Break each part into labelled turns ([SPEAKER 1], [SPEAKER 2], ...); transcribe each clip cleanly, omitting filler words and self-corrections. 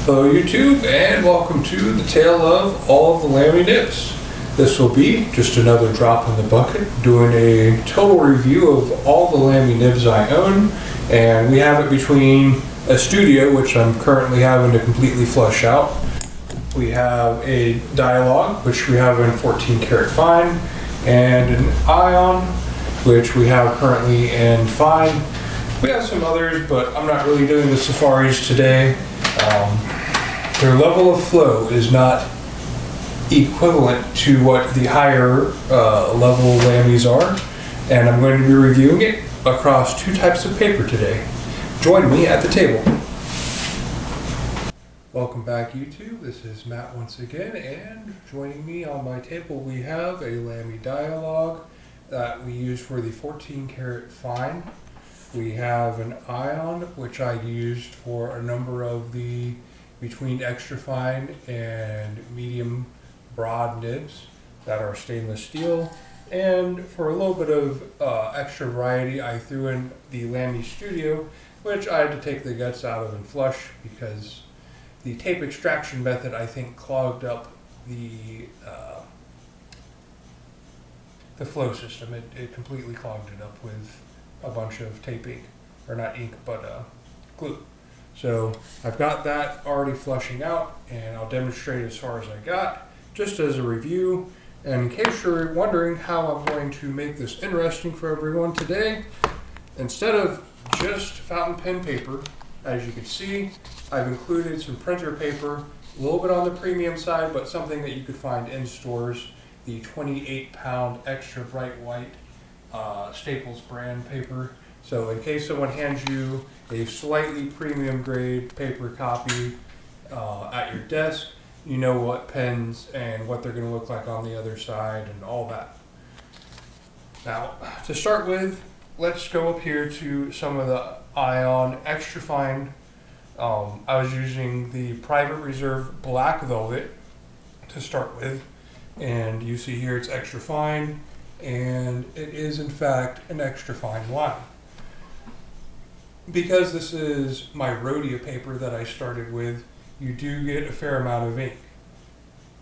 [SPEAKER 1] Hello YouTube, and welcome to the tale of all of the Lamy nibs. This will be just another drop in the bucket, doing a total review of all the Lamy nibs I own, and we have it between a studio, which I'm currently having to completely flush out. We have a Dialog, which we have in 14 karat fine, and an Aion, which we have currently in fine. We have some others, but I'm not really doing the safaris today. Their level of flow is not equivalent to what the higher level Lamys are, and I'm going to be reviewing it across two types of paper today. Join me at the table. Welcome back YouTube, this is Matt once again, and joining me on my table we have a Lamy Dialog that we use for the 14 karat fine. We have an Aion, which I used for a number of the between extra fine and medium broad nibs that are stainless steel. And for a little bit of extra variety, I threw in the Lamy Studio, which I had to take the guts out of and flush because the tape extraction method, I think, clogged up the flow system. It completely clogged it up with a bunch of tape ink, or not ink, but glue. So I've got that already flushing out, and I'll demonstrate as far as I got, just as a review. And in case you're wondering how I'm going to make this interesting for everyone today, instead of just fountain pen paper, as you can see, I've included some printer paper, a little bit on the premium side, but something that you could find in stores, the 28-pound extra bright white Staples brand paper. So in case someone hands you a slightly premium grade paper copy at your desk, you know what pens and what they're going to look like on the other side and all that. Now, to start with, let's go up here to some of the Aion extra fine. I was using the Private Reserve Black Velvet to start with, and you see here it's extra fine, and it is in fact an extra fine line. Because this is my Rhodia paper that I started with, you do get a fair amount of ink.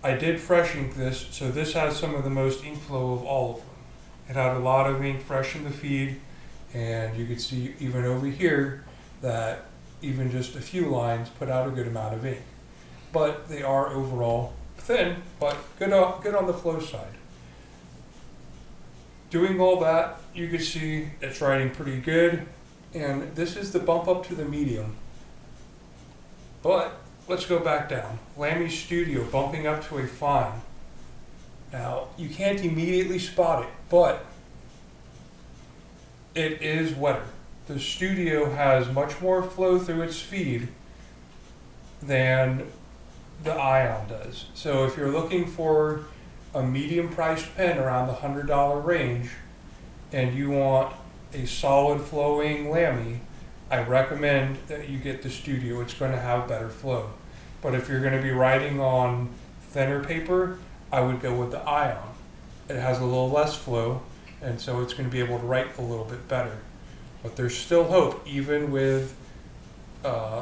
[SPEAKER 1] I did fresh ink this, so this has some of the most ink flow of all of them. It had a lot of ink fresh in the feed, and you can see even over here that even just a few lines put out a good amount of ink. But they are overall thin, but good on the flow side. Doing all that, you can see it's writing pretty good. And this is the bump up to the medium. But let's go back down. Lamy Studio bumping up to a fine. Now, you can't immediately spot it, but it is wetter. The Studio has much more flow through its feed than the Aion does. So if you're looking for a medium priced pen around the $100 range and you want a solid flowing Lamy, I recommend that you get the Studio. It's going to have better flow. But if you're going to be writing on thinner paper, I would go with the Aion. It has a little less flow, and so it's going to be able to write a little bit better. But there's still hope, even with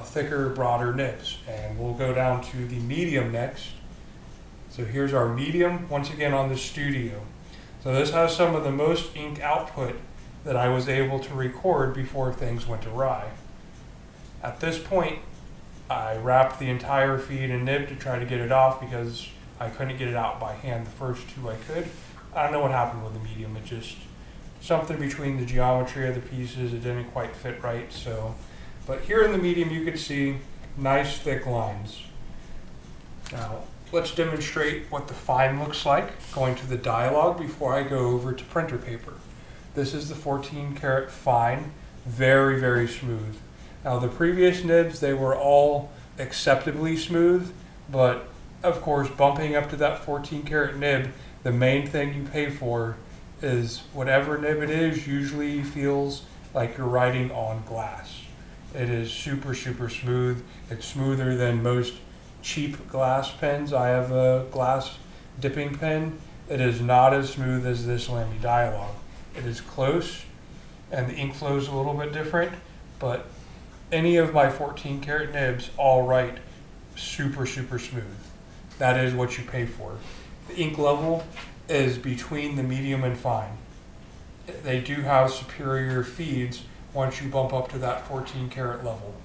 [SPEAKER 1] thicker, broader nibs. And we'll go down to the medium next. So here's our medium, once again on the Studio. So this has some of the most ink output that I was able to record before things went awry. At this point, I wrapped the entire feed in nib to try to get it off because I couldn't get it out by hand. The first two I could. I don't know what happened with the medium. It just, something between the geometry of the pieces, it didn't quite fit right. So, but here in the medium you can see nice thick lines. Now, let's demonstrate what the fine looks like going to the Dialog before I go over to printer paper. This is the 14 karat fine, very, very smooth. Now the previous nibs, they were all acceptably smooth, but of course bumping up to that 14 karat nib, the main thing you pay for is whatever nib it is usually feels like you're writing on glass. It is super, super smooth. It's smoother than most cheap glass pens. I have a glass dipping pen. It is not as smooth as this Lamy Dialog. It is close, and the ink flow is a little bit different, but any of my 14 karat nibs all write super, super smooth. That is what you pay for. The ink level is between the medium and fine. They do have superior feeds once you bump up to that 14 karat level.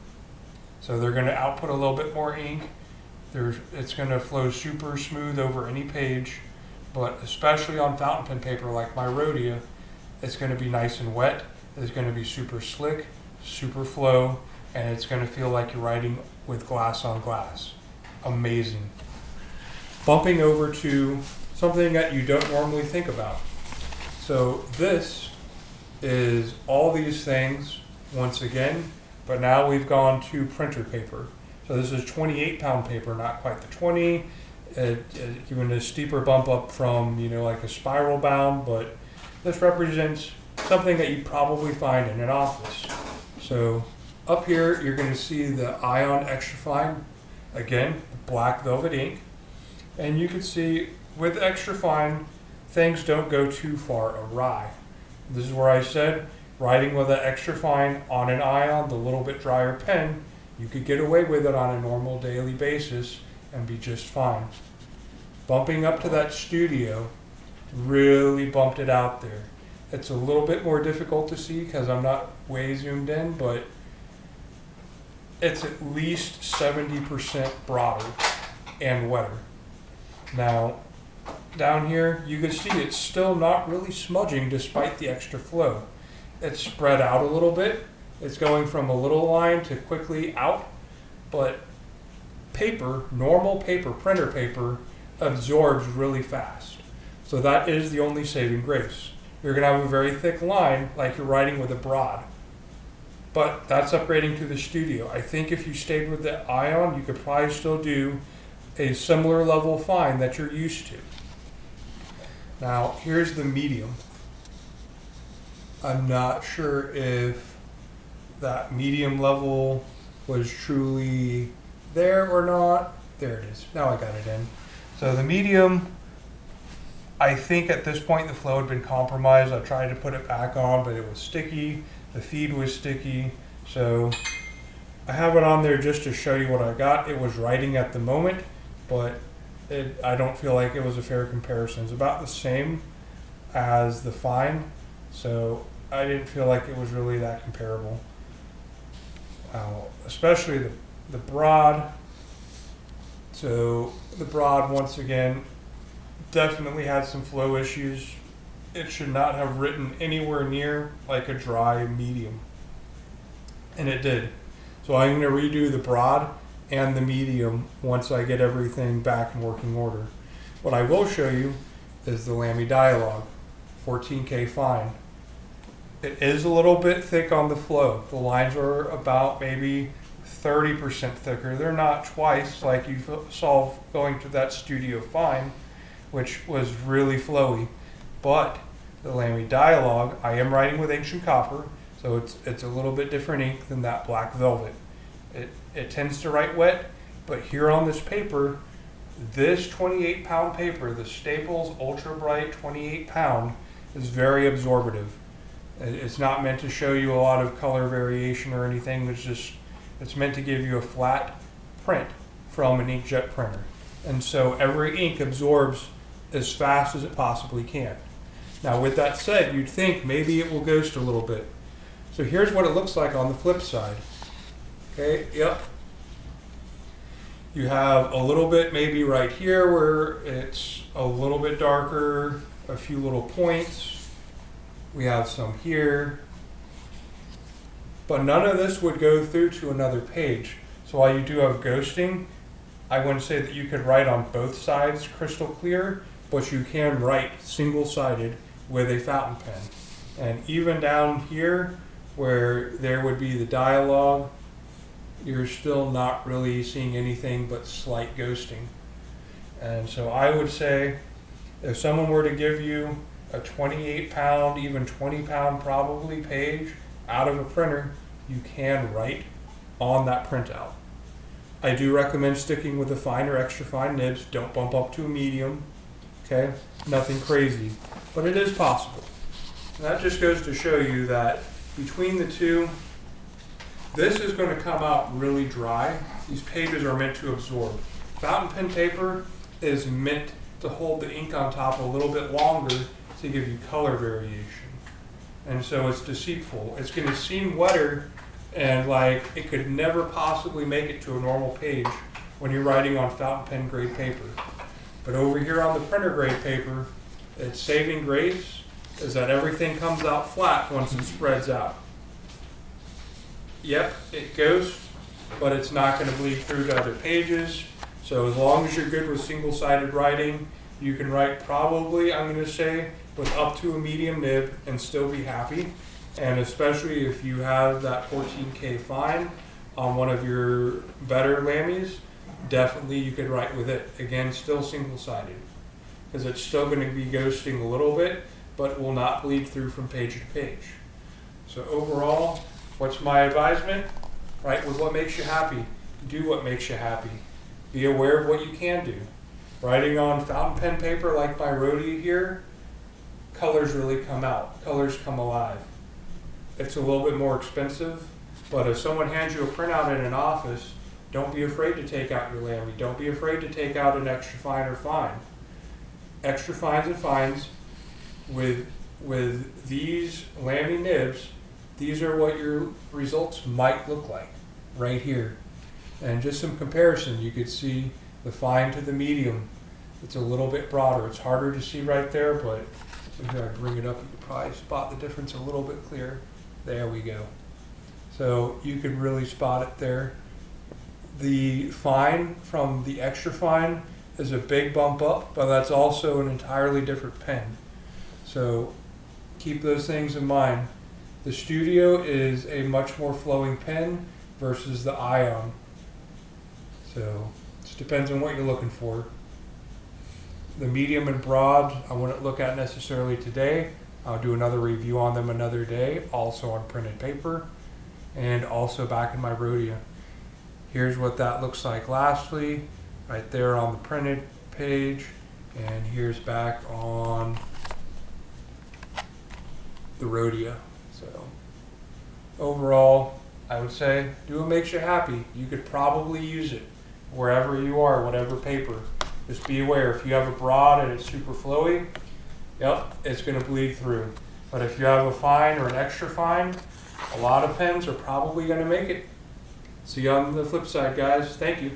[SPEAKER 1] So they're going to output a little bit more ink. It's going to flow super smooth over any page, but especially on fountain pen paper like my Rhodia, it's going to be nice and wet. It's going to be super slick, super flow, and it's going to feel like you're writing with glass on glass. Amazing. Bumping over to something that you don't normally think about. So this is all these things once again, but now we've gone to printer paper. So this is 28 pound paper, not quite the 20. Even a steeper bump up from, like a spiral bound, but this represents something that you probably find in an office. So up here, you're going to see the Aion Extra Fine, again, black velvet ink. And you can see with Extra Fine, things don't go too far awry. This is where I said, writing with an Extra Fine on an Aion, the little bit drier pen, you could get away with it on a normal daily basis and be just fine. Bumping up to that Studio really bumped it out there. It's a little bit more difficult to see because I'm not way zoomed in, but it's at least 70% broader and wetter. Now, down here, you can see it's still not really smudging despite the extra flow. It's spread out a little bit. It's going from a little line to quickly out, but paper, normal paper, printer paper, absorbs really fast. So that is the only saving grace. You're going to have a very thick line like you're writing with a broad. But that's upgrading to the Studio. I think if you stayed with the Aion, you could probably still do a similar level fine that you're used to. Now, here's the medium. I'm not sure if that medium level was truly there or not. There it is. Now I got it in. So the medium, I think at this point the flow had been compromised. I tried to put it back on, but it was sticky. The feed was sticky. So I have it on there just to show you what I got. It was writing at the moment, but I don't feel like it was a fair comparison. It's about the same as the fine, so I didn't feel like it was really that comparable. Especially the broad. So the broad, once again, definitely had some flow issues. It should not have written anywhere near like a dry medium, and it did. So I'm going to redo the broad and the medium once I get everything back in working order. What I will show you is the Lamy Dialog 14K fine. It is a little bit thick on the flow. The lines are about maybe 30% thicker. They're not twice like you saw going to that Studio fine, which was really flowy. But the Lamy Dialog, I am writing with ancient copper, so it's a little bit different ink than that black velvet. It tends to write wet, but here on this paper, this 28 pound paper, the Staples Ultra Bright 28 pound, is very absorbative. It's not meant to show you a lot of color variation or anything. It's meant to give you a flat print from an inkjet printer. And so every ink absorbs as fast as it possibly can. Now with that said, you'd think maybe it will ghost a little bit. So here's what it looks like on the flip side. Okay, yep. You have a little bit maybe right here where it's a little bit darker, a few little points. We have some here. But none of this would go through to another page. So while you do have ghosting, I wouldn't say that you could write on both sides crystal clear, but you can write single-sided with a fountain pen. And even down here where there would be the dialogue, you're still not really seeing anything but slight ghosting. And so I would say if someone were to give you a 28 pound, even 20 pound probably page out of a printer, you can write on that printout. I do recommend sticking with a fine or extra fine nibs. Don't bump up to a medium. Okay, nothing crazy, but it is possible. And that just goes to show you that between the two, This is going to come out really dry. These pages are meant to absorb. Fountain pen paper is meant to hold the ink on top a little bit longer to give you color variation. And so it's deceitful. It's going to seem wetter and like it could never possibly make it to a normal page when you're writing on fountain pen grade paper. But over here on the printer grade paper, its saving grace is that everything comes out flat once it spreads out. Yep, it goes, but it's not going to bleed through to other pages. So as long as you're good with single-sided writing, you can write probably, I'm going to say, with up to a medium nib and still be happy. And especially if you have that 14K fine on one of your better Lamys, definitely you could write with it. Again, still single-sided, because it's still going to be ghosting a little bit, but will not bleed through from page to page. So overall, what's my advisement? Write with what makes you happy. Do what makes you happy. Be aware of what you can do. Writing on fountain pen paper like my Rhodia here, colors really come out. Colors come alive. It's a little bit more expensive, but if someone hands you a printout in an office, don't be afraid to take out your Lamy. Don't be afraid to take out an extra fine or fine. Extra fines and fines with these Lamy nibs, these are what your results might look like right here. And just some comparison, you could see the fine to the medium. It's a little bit broader. It's harder to see right there, but if I bring it up, you could probably spot the difference a little bit clearer. There we go. So you can really spot it there. The fine from the extra fine is a big bump up, but that's also an entirely different pen. So keep those things in mind. The Studio is a much more flowing pen versus the Aion. So it just depends on what you're looking for. The medium and broad, I wouldn't look at necessarily today. I'll do another review on them another day, also on printed paper, and also back in my Rhodia. Here's what that looks like lastly, right there on the printed page, and here's back on the Rhodia. So overall, I would say do what makes you happy. You could probably use it wherever you are, whatever paper. Just be aware, if you have a broad and it's super flowy, yep, it's going to bleed through. But if you have a fine or an extra fine, a lot of pens are probably going to make it. See you on the flip side, guys. Thank you.